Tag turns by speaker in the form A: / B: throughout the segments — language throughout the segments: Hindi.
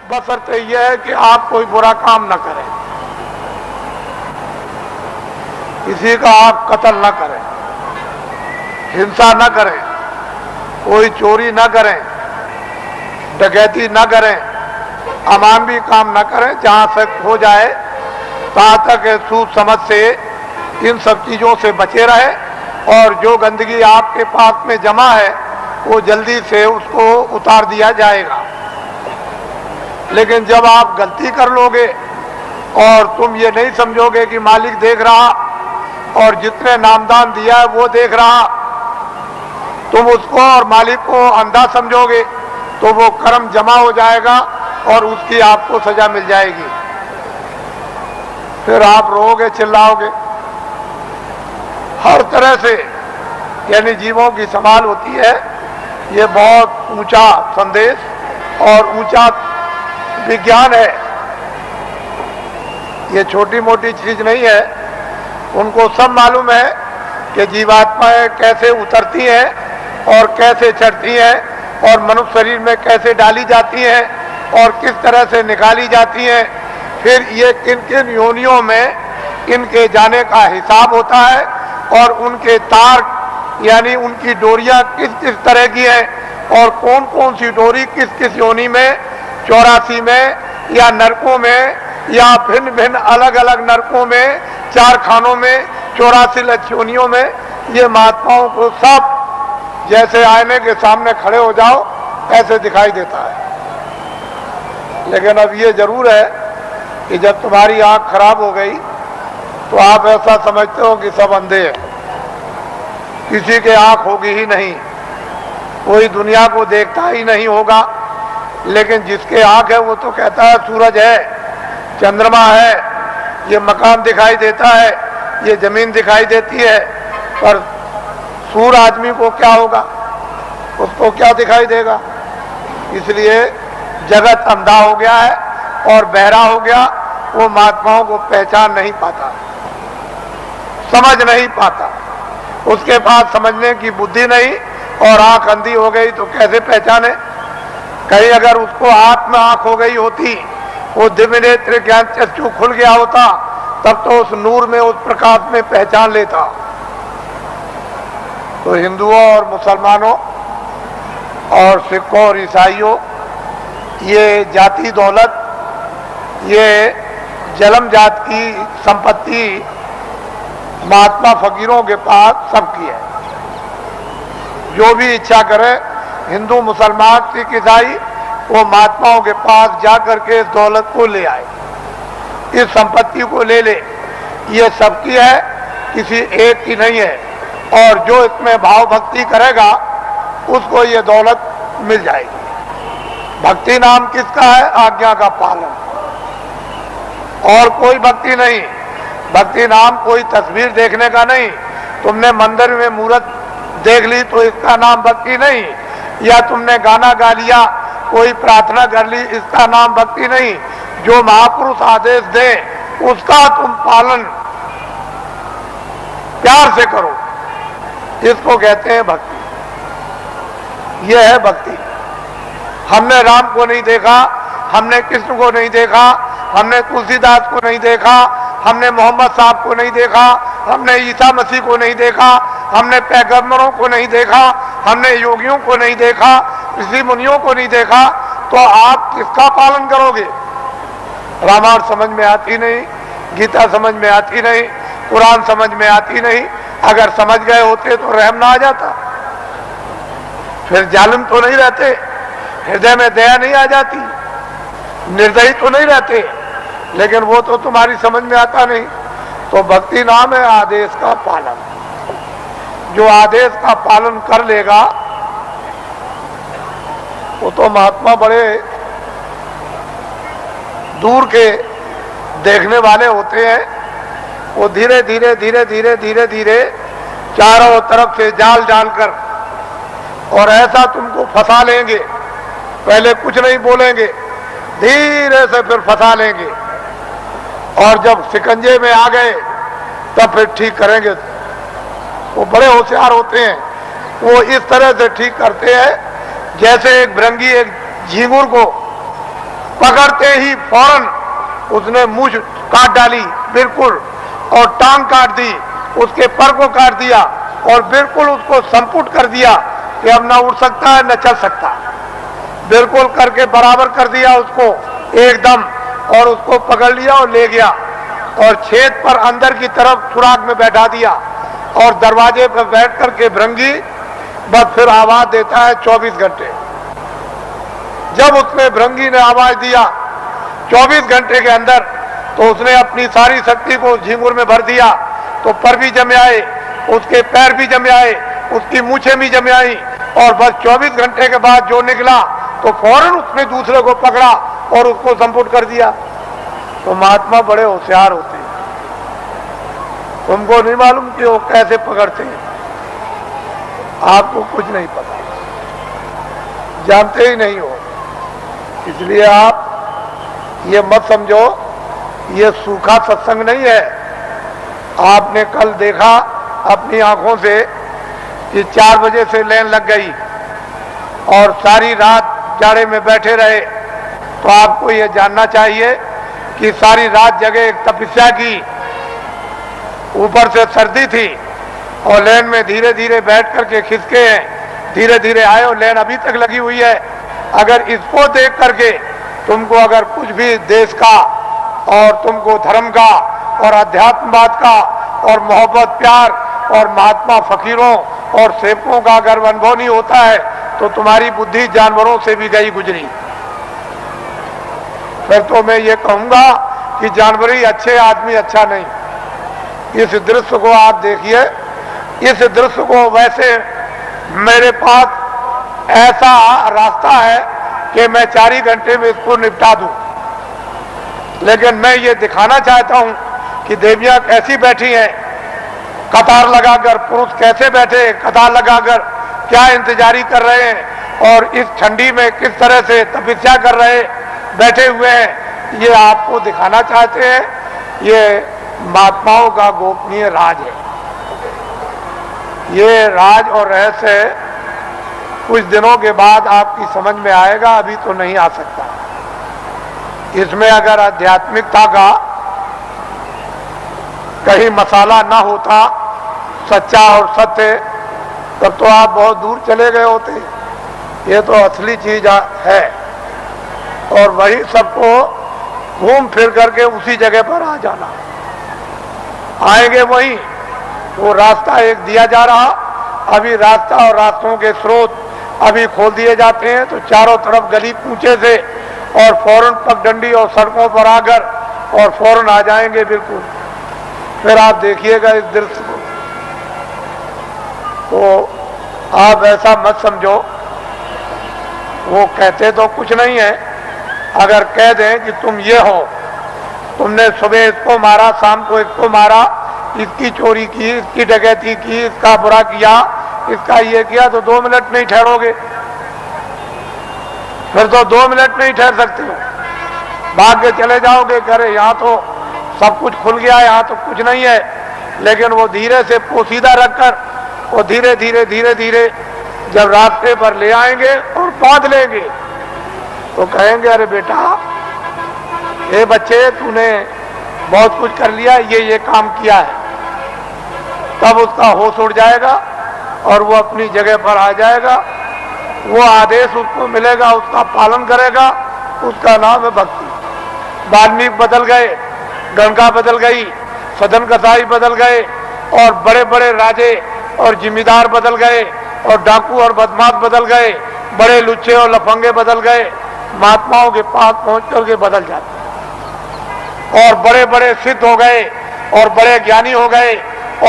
A: बशर्ते यह है कि आप कोई बुरा काम न करें, किसी का आप कत्ल न करें, हिंसा न करें, कोई चोरी न करें, डकैती न करें, अमानवी काम न करें। जहां तक हो जाए तहां तक सूद समझ से इन सब चीजों से बचे रहे और जो गंदगी आपके पास में जमा है वो जल्दी से उसको उतार दिया जाएगा। लेकिन जब आप गलती कर लोगे और तुम ये नहीं समझोगे कि मालिक देख रहा और जितने नामदान दिया है वो देख रहा, तुम उसको और मालिक को अंधा समझोगे तो वो कर्म जमा हो जाएगा और उसकी आपको सजा मिल जाएगी। फिर आप रोओगे, चिल्लाओगे। हर तरह से यानी जीवों की संभाल होती है। ये बहुत ऊंचा संदेश और ऊंचा विज्ञान है। ये छोटी मोटी चीज नहीं है। उनको सब मालूम है कि जीवात्माएं कैसे उतरती हैं और कैसे चढ़ती हैं और मनुष्य शरीर में कैसे डाली जाती हैं और किस तरह से निकाली जाती हैं। फिर ये किन किन योनियों में इनके जाने का हिसाब होता है और उनके तार यानी उनकी डोरियां किस किस तरह की हैं और कौन कौन सी डोरी किस किस योनि में, 84 में या नरकों में या भिन्न भिन्न अलग अलग नरकों में, 4 खानों में, 84 लक्ष्योनियों में, ये महात्माओं को सब जैसे आईने के सामने खड़े हो जाओ ऐसे दिखाई देता है। लेकिन अब ये जरूर है कि जब तुम्हारी आंख खराब हो गई तो आप ऐसा समझते हो कि सब अंधे हैं, किसी के आंख होगी ही नहीं, कोई दुनिया को देखता ही नहीं होगा। लेकिन जिसके आंख है वो तो कहता है सूरज है, चंद्रमा है, ये मकान दिखाई देता है, ये जमीन दिखाई देती है। पर सूर आदमी को क्या होगा, उसको क्या दिखाई देगा? इसलिए जगत अंधा हो गया है और बहरा हो गया। वो महात्माओं को पहचान नहीं पाता, समझ नहीं पाता। उसके पास समझने की बुद्धि नहीं और आंख अंधी हो गई तो कैसे पहचाने? कहीं अगर उसको आत्म आंख हो गई होती, वो दिव्य नेत्र ज्ञान चक्षु खुल गया होता, तब तो उस नूर में, उस प्रकाश में पहचान लेता। तो हिंदुओं और मुसलमानों और सिखों और ईसाइयों, ये जाति दौलत, ये जन्म जात की संपत्ति महात्मा फकीरों के पास सबकी है। जो भी इच्छा करे, हिंदू, मुसलमान, सिख, ईसाई, वो महात्माओं के पास जाकर के इस दौलत को ले आए, इस संपत्ति को ले ले। ये सबकी है, किसी एक की नहीं है। और जो इसमें भाव भक्ति करेगा उसको ये दौलत मिल जाएगी। भक्ति नाम किसका है? आज्ञा का पालन, और कोई भक्ति नहीं। भक्ति नाम कोई तस्वीर देखने का नहीं। तुमने मंदिर में मूर्त देख ली तो इसका नाम भक्ति नहीं, या तुमने गाना गा लिया, कोई प्रार्थना कर ली, इसका नाम भक्ति नहीं। जो महापुरुष आदेश दे उसका तुम पालन प्यार से करो, इसको कहते हैं भक्ति। यह है भक्ति। हमने राम को नहीं देखा, हमने कृष्ण को नहीं देखा, हमने तुलसीदास को नहीं देखा, हमने मोहम्मद साहब को नहीं देखा, हमने ईसा मसीह को नहीं देखा, हमने पैगंबरों को नहीं देखा, हमने योगियों को नहीं देखा, ऋषि मुनियों को नहीं देखा, तो आप किसका पालन करोगे? रामायण समझ में आती नहीं, गीता समझ में आती नहीं, कुरान समझ में आती नहीं। अगर समझ गए होते तो रहम ना आ जाता, फिर जालिम तो नहीं रहते, हृदय में दया नहीं आ जाती, निर्दयी तो नहीं रहते। लेकिन वो तो तुम्हारी समझ में आता नहीं। तो भक्ति नाम है आदेश का पालन। जो आदेश का पालन कर लेगा वो तो महात्मा बड़े दूर के देखने वाले होते हैं। वो धीरे धीरे धीरे धीरे धीरे धीरे चारों तरफ से जाल डालकर और ऐसा तुमको फंसा लेंगे। पहले कुछ नहीं बोलेंगे, धीरे से फिर फंसा लेंगे, और जब शिकंजे में आ गए तब फिर ठीक करेंगे। वो बड़े होशियार होते हैं। वो इस तरह से ठीक करते हैं जैसे एक भृंगी एक झींगुर को पकड़ते ही फौरन उसने मूंछ काट डाली बिल्कुल, और टांग काट दी, उसके पर को काट दिया और बिल्कुल उसको संपुट कर दिया कि अब ना उड़ सकता है न चल सकता, बिल्कुल करके बराबर कर दिया उसको एकदम, और उसको पकड़ लिया और ले गया और छेद पर अंदर की तरफ सुराग में बैठा दिया और दरवाजे पर बैठ करके भृंगी बस फिर आवाज देता है 24 घंटे। जब उसने भृंगी ने आवाज दिया 24 घंटे के अंदर, तो उसने अपनी सारी शक्ति को झींगुर में भर दिया, तो पर भी जमे आए, उसके पैर भी जमे आए, उसकी मूछें भी जमे आई, और बस 24 घंटे के बाद जो निकला तो फौरन उसने दूसरे को पकड़ा और उसको संपुट कर दिया। तो महात्मा बड़े होशियार होते हैं, तुमको नहीं मालूम कि वो कैसे पकड़ते हैं, आपको कुछ नहीं पता, जानते ही नहीं हो। इसलिए आप ये मत समझो ये सूखा सत्संग नहीं है। आपने कल देखा अपनी आंखों से कि 4 बजे से लाइन लग गई और सारी रात जाड़े में बैठे रहे, तो आपको ये जानना चाहिए कि सारी रात जगह एक तपस्या की, ऊपर से सर्दी थी और लाइन में धीरे धीरे बैठ करके खिसके हैं, धीरे धीरे आए और लाइन अभी तक लगी हुई है। अगर इसको देख करके तुमको अगर कुछ भी देश का और तुमको धर्म का और अध्यात्मवाद का और मोहब्बत प्यार और महात्मा फकीरों और सेवकों का अगर अनुभव नहीं होता है तो तुम्हारी बुद्धि जानवरों से भी गई गुजरी। फिर तो मैं ये कहूंगा कि जानवर ही अच्छे, आदमी अच्छा नहीं। इस दृश्य को आप देखिए, इस दृश्य को वैसे मेरे पास ऐसा रास्ता है कि मैं 4 ही घंटे में इसको निपटा दूं, लेकिन मैं ये दिखाना चाहता हूं कि देवियां कैसी बैठी हैं, कतार लगाकर, पुरुष कैसे बैठे कतार लगाकर क्या इंतजारी कर रहे हैं और इस ठंडी में किस तरह से तपस्या कर रहे बैठे हुए हैं, ये आपको दिखाना चाहते हैं। ये महात्माओं का गोपनीय राज है। ये राज और रहस्य कुछ दिनों के बाद आपकी समझ में आएगा, अभी तो नहीं आ सकता। इसमें अगर आध्यात्मिकता का कहीं मसाला ना होता, सच्चा और सत्य, तब तो आप बहुत दूर चले गए होते। ये तो असली चीज है और वही सबको घूम फिर करके उसी जगह पर आ जाना। आएंगे वहीं, वो रास्ता एक दिया जा रहा, अभी रास्ता और रास्तों के स्रोत अभी खोल दिए जाते हैं, तो चारों तरफ गली कूचे से और फौरन पगडंडी और सड़कों पर आकर और फौरन आ जाएंगे बिल्कुल। फिर आप देखिएगा इस दृश्य को, तो आप ऐसा मत समझो वो कहते तो कुछ नहीं है। अगर कह दें कि तुम ये हो, तुमने सुबह इसको मारा, शाम को इसको मारा, इसकी चोरी की, इसकी डकैती की, इसका बुरा किया, इसका ये किया, तो 2 मिनट नहीं ठहरोगे। फिर तो 2 मिनट नहीं ठहर सकते हो, भाग के चले जाओगे, करे यहाँ तो सब कुछ खुल गया, यहाँ तो कुछ नहीं है। लेकिन वो धीरे से पोशीदा रखकर वो धीरे धीरे धीरे धीरे जब रास्ते पर ले आएंगे और बांध लेंगे, तो कहेंगे अरे बेटा, ए बच्चे, तूने बहुत कुछ कर लिया, ये काम किया है। तब उसका होश उड़ जाएगा और वो अपनी जगह पर आ जाएगा। वो आदेश उसको मिलेगा, उसका पालन करेगा, उसका नाम है भक्ति। वाल्मीकि बदल गए, गंगा बदल गई, सदन कसाई बदल गए और बड़े बड़े राजे और जिम्मेदार बदल गए और डाकू और बदमाश बदल गए, बड़े लुच्चे और लफंगे बदल गए। महात्माओं के पास पहुंच करके बदल जाते और बड़े बड़े सिद्ध हो गए और बड़े ज्ञानी हो गए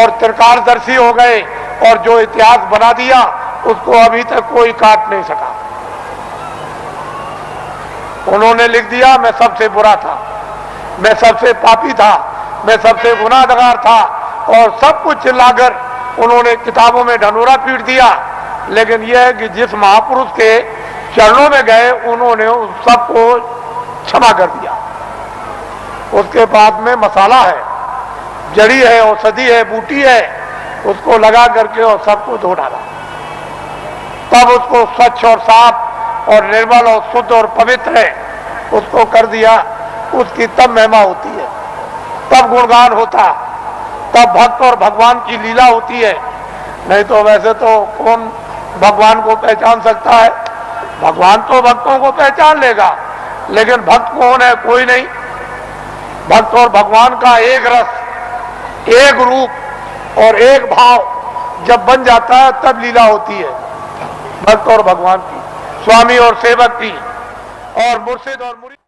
A: और त्रिकालदर्शी हो गए और जो इतिहास बना दिया उसको अभी तक कोई काट नहीं सका। उन्होंने लिख दिया मैं सबसे बुरा था, मैं सबसे पापी था, मैं सबसे गुनाहगार था और सब कुछ चिल्लाकर उन्होंने किताबों में ढनूरा पीट दिया। लेकिन यह है कि जिस महापुरुष के चरणों में गए उन्होंने उस सबको क्षमा कर दिया। उसके बाद में मसाला है, जड़ी है, औषधि है, बूटी है, उसको लगा करके और सबको धो डाला। तब उसको स्वच्छ और साफ और निर्मल और शुद्ध और पवित्र है उसको कर दिया, उसकी तब महिमा होती है, तब गुणगान होता, तब भक्त और भगवान की लीला होती है। नहीं तो वैसे तो कौन भगवान को पहचान सकता है? भगवान तो भक्तों को पहचान लेगा, लेकिन भक्त कौन है? कोई नहीं। भक्त और भगवान का एक रस, एक रूप और एक भाव जब बन जाता है तब लीला होती है भक्त और भगवान की, स्वामी और सेवक की, और मुर्शिद और मुरीद।